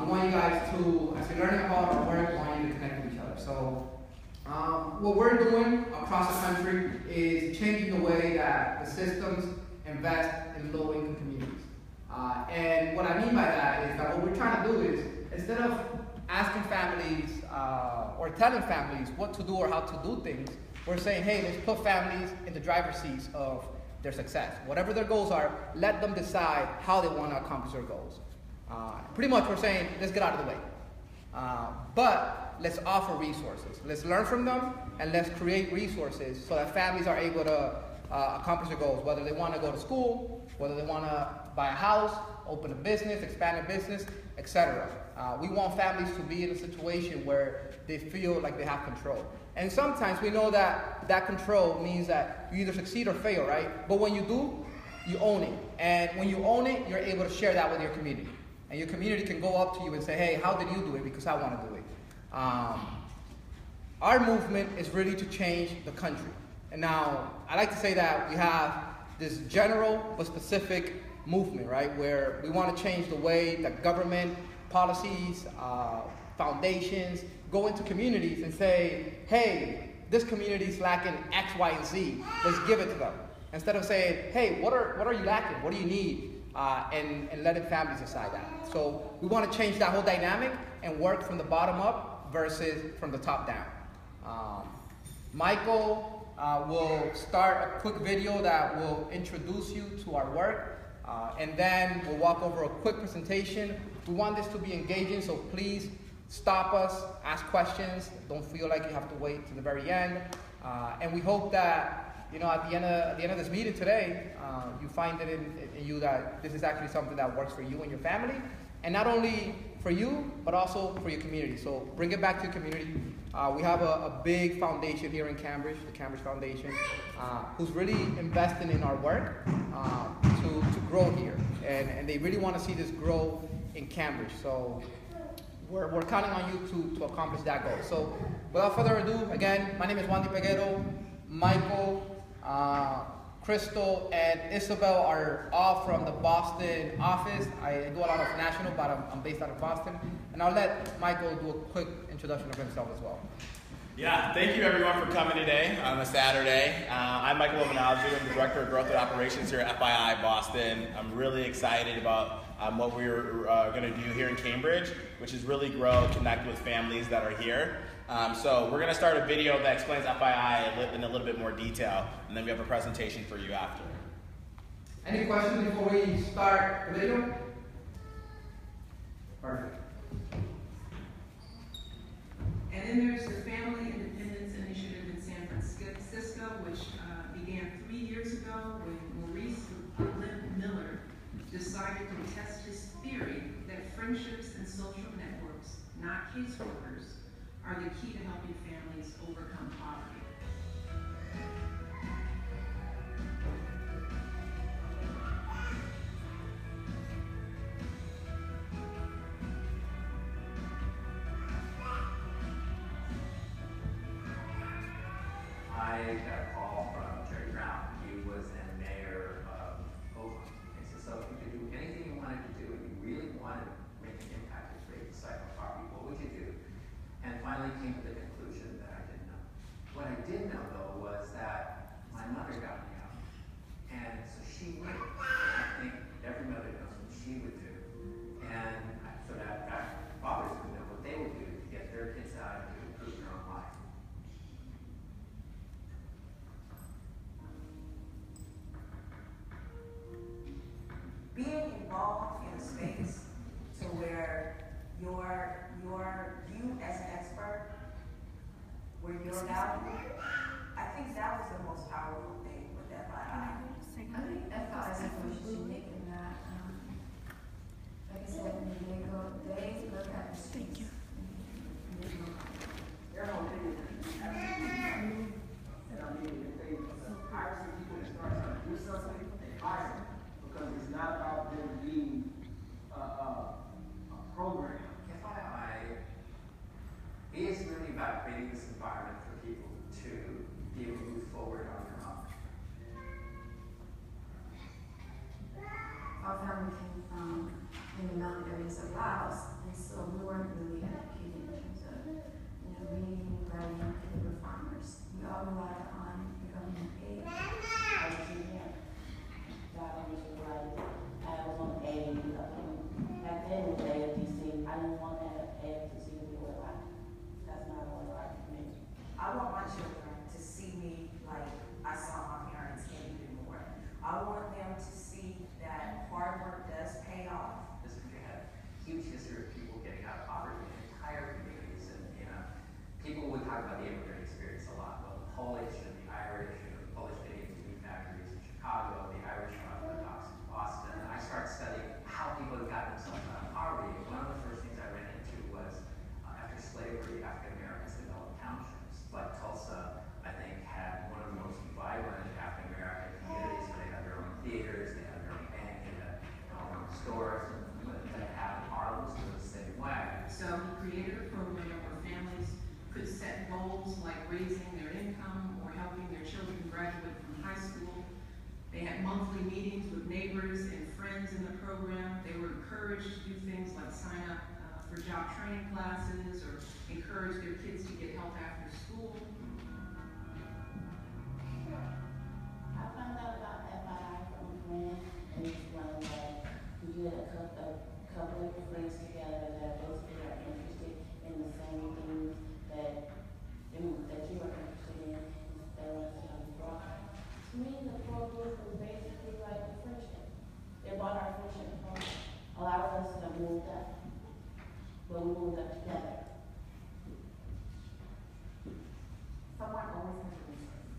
we want you guys to, as you're learning about our work, we want you to connect with each other. So what we're doing across the country is changing the way that the systems invest in low-income communities. And what I mean by that is that what we're trying to do is, instead of asking families or telling families what to do or how to do things, we're saying, hey, let's put families in the driver's seats of their success. Whatever their goals are, let them decide how they want to accomplish their goals. Pretty much we're saying, let's get out of the way. But let's offer resources. Let's learn from them, and let's create resources so that families are able to accomplish their goals, whether they want to go to school, whether they want to buy a house, open a business, expand a business, etc. We want families to be in a situation where they feel like they have control. And sometimes we know that that control means that you either succeed or fail, right? But when you do, you own it. And when you own it, you're able to share that with your community. And your community can go up to you and say, hey, how did you do it? Because I want to do it. Our movement is really to change the country. And now, I like to say that we have this general but specific movement, right? Where we want to change the way that government, policies, foundations go into communities and say, hey, this community is lacking X, Y, and Z. Let's give it to them. Instead of saying, hey, what are you lacking? What do you need? And letting families decide that. So we want to change that whole dynamic and work from the bottom up versus from the top down. Michael will start a quick video that will introduce you to our work, and then we'll walk over a quick presentation. We want this to be engaging, so please stop us, ask questions. Don't feel like you have to wait to the very end. And we hope that, you know, at the end of this meeting today, you find it in you that this is actually something that works for you and your family, and not only for you, but also for your community. So bring it back to your community. We have a big foundation here in Cambridge, the Cambridge Foundation, who's really investing in our work to grow here. And they really want to see this grow in Cambridge. So we're counting on you to accomplish that goal. So without further ado, again, my name is Wandy Peguero. Michael, Crystal, and Isabel are all from the Boston office. I do a lot of national, but I'm based out of Boston. And I'll let Michael do a quick introduction of himself as well. Yeah, thank you everyone for coming today on a Saturday. I'm Michael Omanalju. I'm the Director of Growth and Operations here at FII Boston. I'm really excited about what we're going to do here in Cambridge, which is really grow, connect with families that are here. So we're going to start a video that explains FII in a little bit more detail, and then we have a presentation for you after. Any questions before we start the video? Perfect. And then there's the Family Independence Initiative in San Francisco, which began 3 years ago when Maurice Miller decided to test his theory that friendships and social networks, not caseworkers, are the key to helping families overcome poverty. I got a call from Jerry Brown. He was then mayor of Oakland. He said, so if you could do anything you wanted to do and you really wanted to make an impact to create cycle poverty, what would you do? And finally came to the conclusion that I didn't know. What I did know, though, was that my mother got me out. And so she knew. I think every mother knows what she would do. And so that fathers would know what they would do to get their kids out and to improve their own life. Being involved in a space to where you as an expert, where you're valued, I think that was the most powerful thing with FII. I think FII is most unique in that, like I said, they look at the streets. They're on video. And I mean, if they hire some people to start to do something, they hire them. Because it's not about them being a program. FII is really about creating this environment for people to be able to move forward on their own. Our family came from in the mountain areas of Laos, and so weren't really educated in terms of, reading, writing, and we were farmers. We all relied on the government aid. I was here. God was right. I was on A. Back then it was AFDC. I didn't want that AFDC to be what I. That's not what I for me. I want my children to see me like I saw my parents and even more. I want them to see that hard work does pay off. This country had a huge history of people getting out of poverty in entire communities, and people would talk about the immigrant experience a lot. Well, the Polish and the Irish, the Polish getting into meat factories in Chicago, the Irish Orthodox in Boston, and I started studying how people had gotten themselves out of poverty. And one of the first things I ran into was after slavery, African Americans developed townships. Like Tulsa, I think, had one of the most vibrant African American communities. They had their own theaters, they had their own bank, they had their own stores, but they had Harlem was the same way. So he created a program where families could set goals like raising their income or helping their children graduate from high school. They had monthly meetings with neighbors and friends in the program. They were encouraged to do things like sign up for job training classes or encourage their kids to get help after school. I found out about FII from a friend, and it's one that we get a couple of friends together that basically are interested in the same things that you are interested in, that was brought. To me, the core group was basically like a friendship. It brought our friendship home. A lot of us have moved up, but we moved up together. Someone always has a resource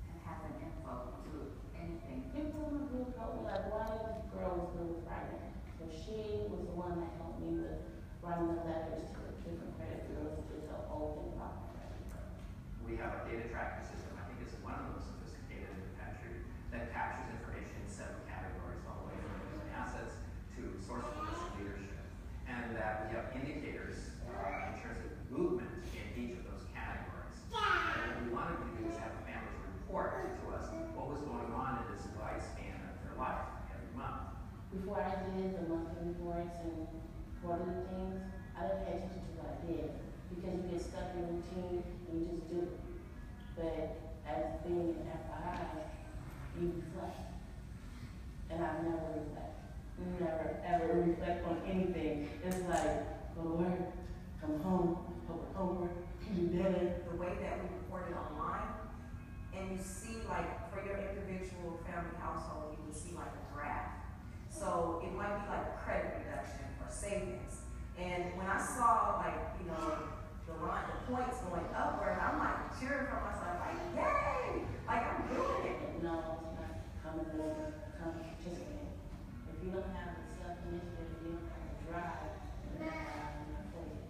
and has an info to anything. People in the group helped me, like one girl was good with writing. So she was the one that helped me with writing the letters to the different credit bureaus, which is the whole thing about my credit bureau. We have a data tracking system. I think it's one of the most sophisticated in the country that captures information in 7 categories, all the way from human assets to sourcefulness and leadership. And that we have indicators in terms of movement in each of those categories. And what we wanted to do is have the families report to us what was going on in this wide span of their life every month. Before I did the monthly reports and quarterly things, I didn't pay attention to what I did because you get stuck in routine and you just do it. But as being an FII, you reflect. And I never reflect. Never ever reflect on anything. It's like, go to work, come home, help with homework, do dinner. The way that we report it online, and you see like for your individual family household, you would see like a graph. So it might be like a credit reduction or savings. And when I saw like, the points going upward, I'm like cheering for myself, like, yay! Like I'm doing it. No, it's not coming over, come participate. If you don't have the self-initiative, you don't have the drive, then I'm not for you.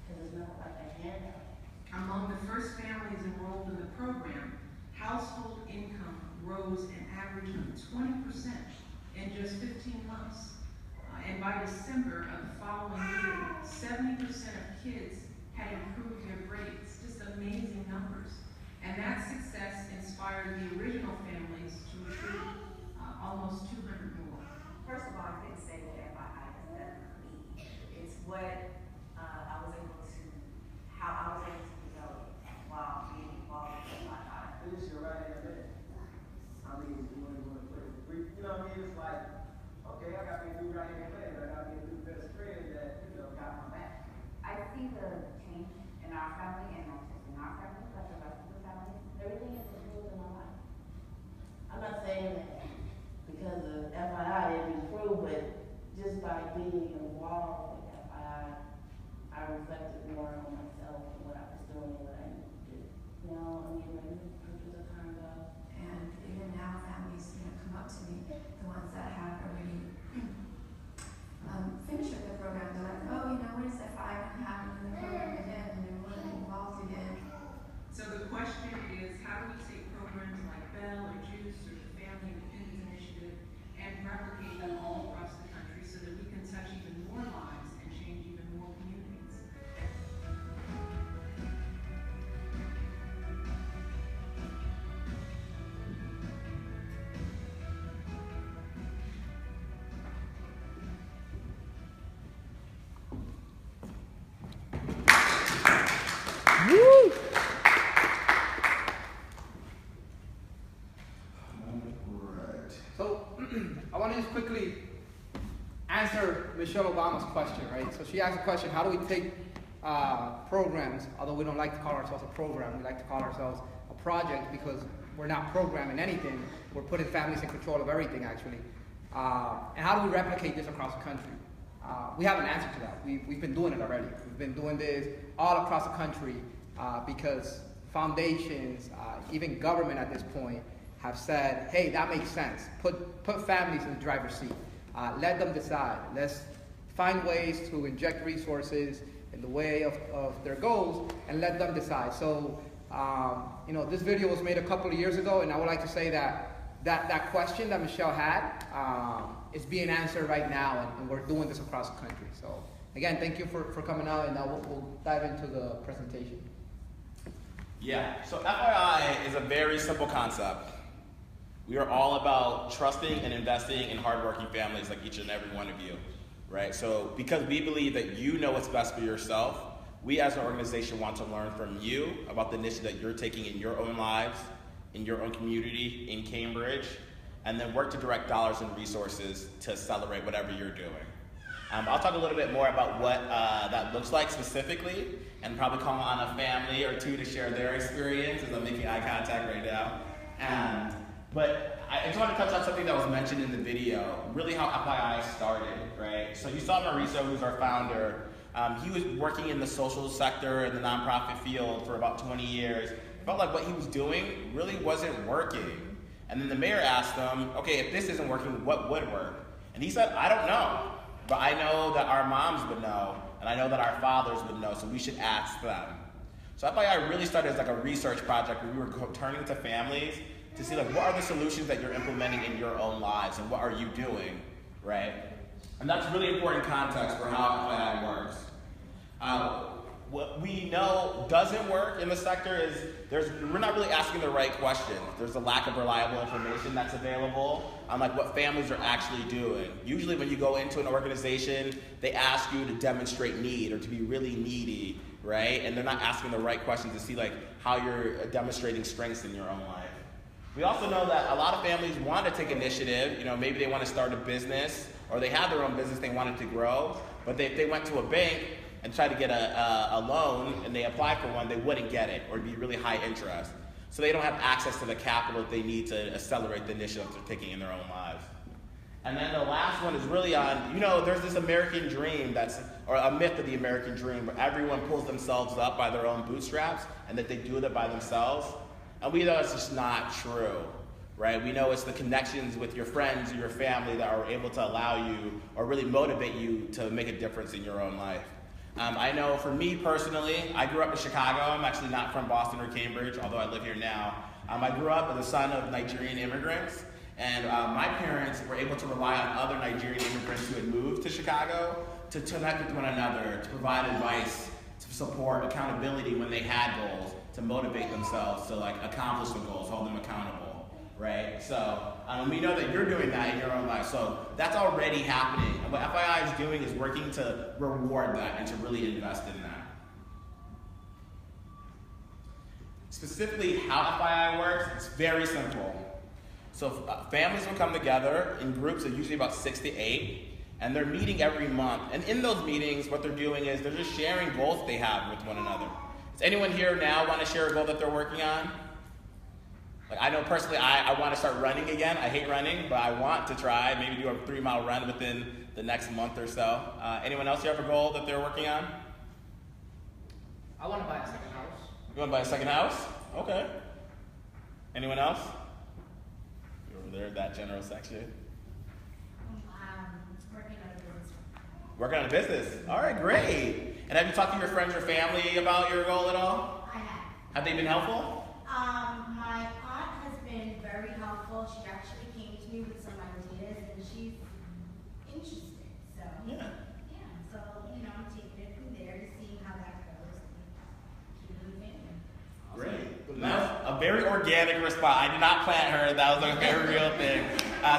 Because it's not like a handout. Among the first families enrolled in the program, household income rose an average of 20% in just 15 months. And by December of the following year, 70% of kids had improved their grades. Just amazing numbers. And that success inspired the original families to recruit almost 200 more. First of all, I couldn't say what FII has done for me. It's what how I was able to develop while being involved with FII. Finish your right hand man. I mean, you want to put it, you know what I mean? It's like, okay, I got me a new right hand man, I got me a new best friend that, got my back. I see the change in our family and not just in our family, but the rest of the family. Everything is improved in my life. I'm not saying that because of FII it improved, but just by being involved with FII, I reflected more on myself and what I was doing and what I needed to do. Maybe it was a time ago. And even now, families, come up to me, the ones that have already finished with the program. They're like, oh, when is FI going to happen in the program again? And they want to be involved again. So the question is, how do we take programs like Bell or JUICE or the Family Independence Initiative and replicate them all across the country so that we can touch even more lives and change even more communities? answer Michelle Obama's question, right? So she asked the question, how do we take programs, although we don't like to call ourselves a program, we like to call ourselves a project because we're not programming anything, we're putting families in control of everything actually. And how do we replicate this across the country? We have an answer to that. We've been doing it already. We've been doing this all across the country because foundations, even government at this point, have said, hey, that makes sense. Put families in the driver's seat. Let them decide. Let's find ways to inject resources in the way of their goals and let them decide. So, this video was made a couple of years ago, and I would like to say that question that Michelle had is being answered right now, and we're doing this across the country. So, again, thank you for coming out, and now we'll dive into the presentation. Yeah, so FII is a very simple concept. We are all about trusting and investing in hardworking families like each and every one of you, right? So because we believe that you know what's best for yourself, we as an organization want to learn from you about the initiative that you're taking in your own lives, in your own community, in Cambridge, and then work to direct dollars and resources to accelerate whatever you're doing. I'll talk a little bit more about what that looks like specifically, and probably call on a family or two to share their experience as I'm making eye contact right now. But I just want to touch on something that was mentioned in the video, really how FII started, right? So you saw Mauricio, who's our founder. He was working in the social sector and the nonprofit field for about 20 years. It felt like what he was doing really wasn't working. And then the mayor asked him, okay, if this isn't working, what would work? And he said, I don't know, but I know that our moms would know, and I know that our fathers would know, so we should ask them. So FII really started as like a research project where we were turning to families to see like what are the solutions that you're implementing in your own lives and what are you doing, right? And that's really important context for how FII works. What we know doesn't work in the sector is we're not really asking the right questions. There's a lack of reliable information that's available on like what families are actually doing. Usually when you go into an organization, they ask you to demonstrate need or to be really needy, right? And they're not asking the right questions to see like how you're demonstrating strengths in your own life. We also know that a lot of families want to take initiative. Maybe they want to start a business or they have their own business they wanted to grow, but if they went to a bank and tried to get a loan and they applied for one, they wouldn't get it or it'd be really high interest. So they don't have access to the capital that they need to accelerate the initiatives they're taking in their own lives. And then the last one is really on, there's this American dream or a myth of the American dream where everyone pulls themselves up by their own bootstraps and that they do it by themselves. And we know it's just not true, right? We know it's the connections with your friends or your family that are able to allow you or really motivate you to make a difference in your own life. I know for me personally, I grew up in Chicago. I'm actually not from Boston or Cambridge, although I live here now. I grew up as the son of Nigerian immigrants, and my parents were able to rely on other Nigerian immigrants who had moved to Chicago to connect with one another, to provide advice, to support accountability when they had goals, to motivate themselves to accomplish the goals, hold them accountable, right? So we know that you're doing that in your own life. So that's already happening. And what FII is doing is working to reward that and to really invest in that. Specifically how FII works, it's very simple. So families will come together in groups of usually about 6 to 8, and they're meeting every month. And in those meetings, what they're doing is they're just sharing goals they have with one another. Does anyone here now want to share a goal that they're working on? I know personally I want to start running again. I hate running, but I want to try. Maybe do a 3-mile run within the next month or so. Anyone else here have a goal that they're working on? I want to buy a second house. You want to buy a second house? Okay. Anyone else? You're over there in that general section. Working on a business. Working on a business. All right, great. And have you talked to your friends or family about your goal at all? I have. Have they been helpful? My aunt has been very helpful. She actually came to me with some ideas, and she's interested. So Yeah. So I'm taking it from there to see how that goes. Keep moving. Great. That's a very organic response. I did not plant her. That was a very real thing.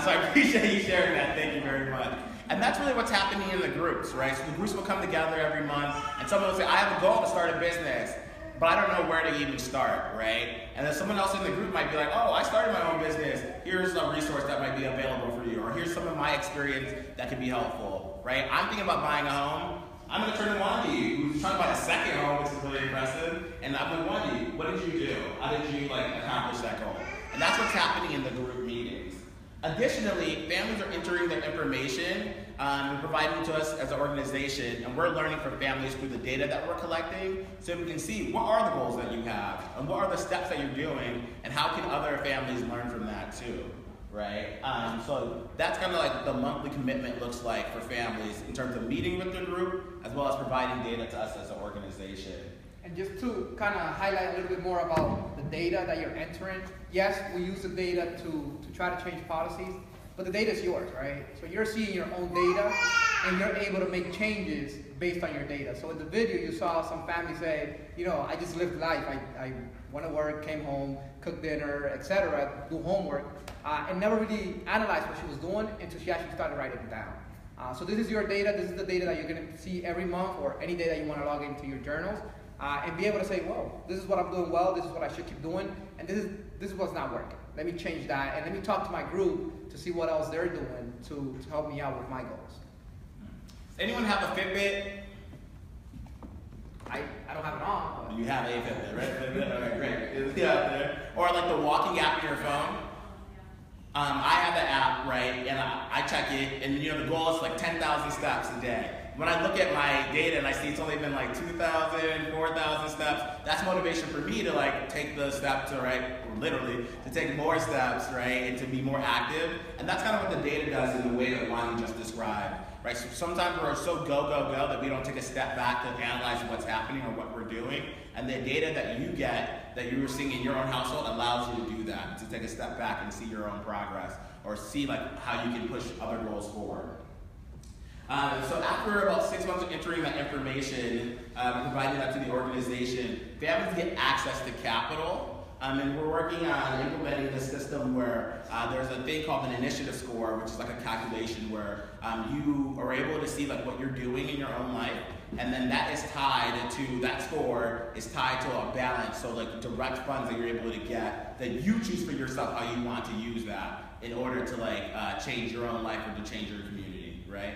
So I appreciate you sharing that. Thank you very much. And that's really what's happening in the groups, right? So the groups will come together every month, and someone will say, I have a goal to start a business. but I don't know where to even start, right? And then someone else in the group might be like, oh, I started my own business. Here's a resource that might be available for you, or here's some of my experience that could be helpful, right? I'm thinking about buying a home. I'm gonna turn to Wandy, who's trying to buy a second home, which is really impressive. And I'm like, Wandy, what did you do? How did you accomplish that goal? And that's what's happening in the group meetings. Additionally, families are entering their information and providing to us as an organization, and we're learning from families through the data that we're collecting, so we can see what are the goals that you have, and what are the steps that you're doing, and how can other families learn from that too, right? So that's kind of like the monthly commitment looks like for families in terms of meeting with the group, as well as providing data to us as an organization. And just to kind of highlight a little bit more about the data that you're entering, yes, we use the data to try to change policies, but the data is yours, right? So you're seeing your own data, and you're able to make changes based on your data. So in the video, you saw some family say, I just lived life. I went to work, came home, cooked dinner, etc., do homework, and never really analyzed what she was doing until she actually started writing it down. So this is your data. This is the data that you're going to see every month, or any data you want to log into your journals. And be able to say, whoa, this is what I'm doing well, this is what I should keep doing, and this is what's not working. Let me change that, and let me talk to my group to see what else they're doing to help me out with my goals. Does anyone have a Fitbit? I don't have it on. But You have a Fitbit, right? Okay, great. It's out there. Or like the walking app in your phone. I have the app, right, and I check it, and the goal is 10,000 steps a day. When I look at my data and I see it's only been 2,000, 4,000 steps, that's motivation for me to take the step to, literally, to take more steps, right, and to be more active. And that's kind of what the data does in the way that Lonnie just described, right? So sometimes we're so go that we don't take a step back to analyze what's happening or what we're doing. And the data that you get, that you're seeing in your own household, allows you to do that, to take a step back and see your own progress, or see how you can push other goals forward. So after about 6 months of entering that information, providing that to the organization, families get access to capital, and we're working on implementing this system where there's a thing called an initiative score, which is a calculation where you are able to see what you're doing in your own life, and then that is tied to, that score is tied to a balance, so direct funds that you're able to get, that you choose for yourself how you want to use that in order to change your own life or to change your community, right?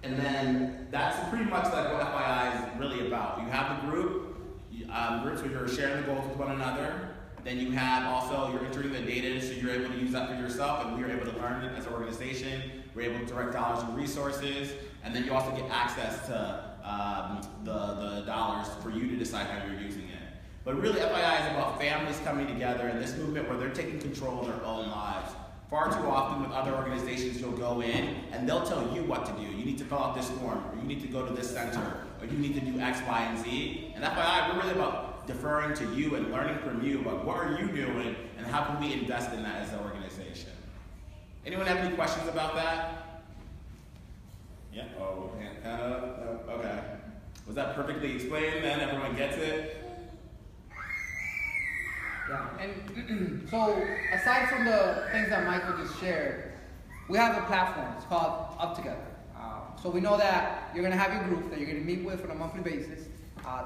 And then that's pretty much what FII is really about. You have the groups where you're sharing the goals with one another. Then you have also, you're entering the data, so you're able to use that for yourself, and we're able to learn it as an organization. We're able to direct dollars and resources, and then you also get access to the dollars for you to decide how you're using it. But really, FII is about families coming together in this movement where they're taking control of their own lives. Far too often with other organizations, you'll go in and they'll tell you what to do. You need to fill out this form, or you need to go to this center, or you need to do X, Y, and Z. And FYI, we're really about deferring to you and learning from you about what are you doing and how can we invest in that as an organization. Anyone have any questions about that? Yeah? Oh, hand up. Okay. Was that perfectly explained then? Everyone gets it? Yeah, and so aside from the things that Michael just shared, we have a platform. It's called Up Together. So we know that you're going to have your group that you're going to meet with on a monthly basis.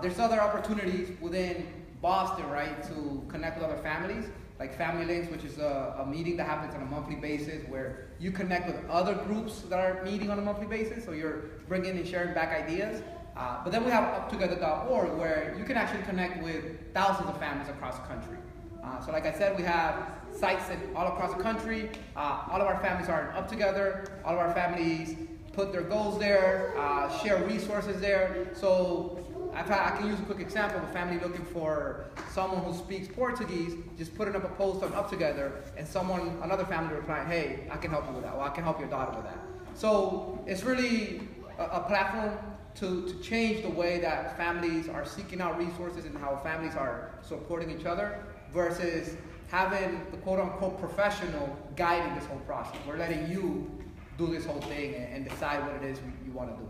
There's other opportunities within Boston, right, to connect with other families, like Family Links, which is a meeting that happens on a monthly basis where you connect with other groups that are meeting on a monthly basis, so you're bringing and sharing back ideas. But then we have uptogether.org, where you can actually connect with thousands of families across the country. So like I said, we have sites all across the country. All of our families are Up Together. All of our families put their goals there, share resources there. So I can use a quick example of a family looking for someone who speaks Portuguese, just putting up a post on Up Together, and another family replying, hey, I can help you with that, or I can help your daughter with that. So it's really a platform to change the way that families are seeking out resources and how families are supporting each other, versus having the quote-unquote professional guiding this whole process. We're letting you do this whole thing and decide what it is you want to do.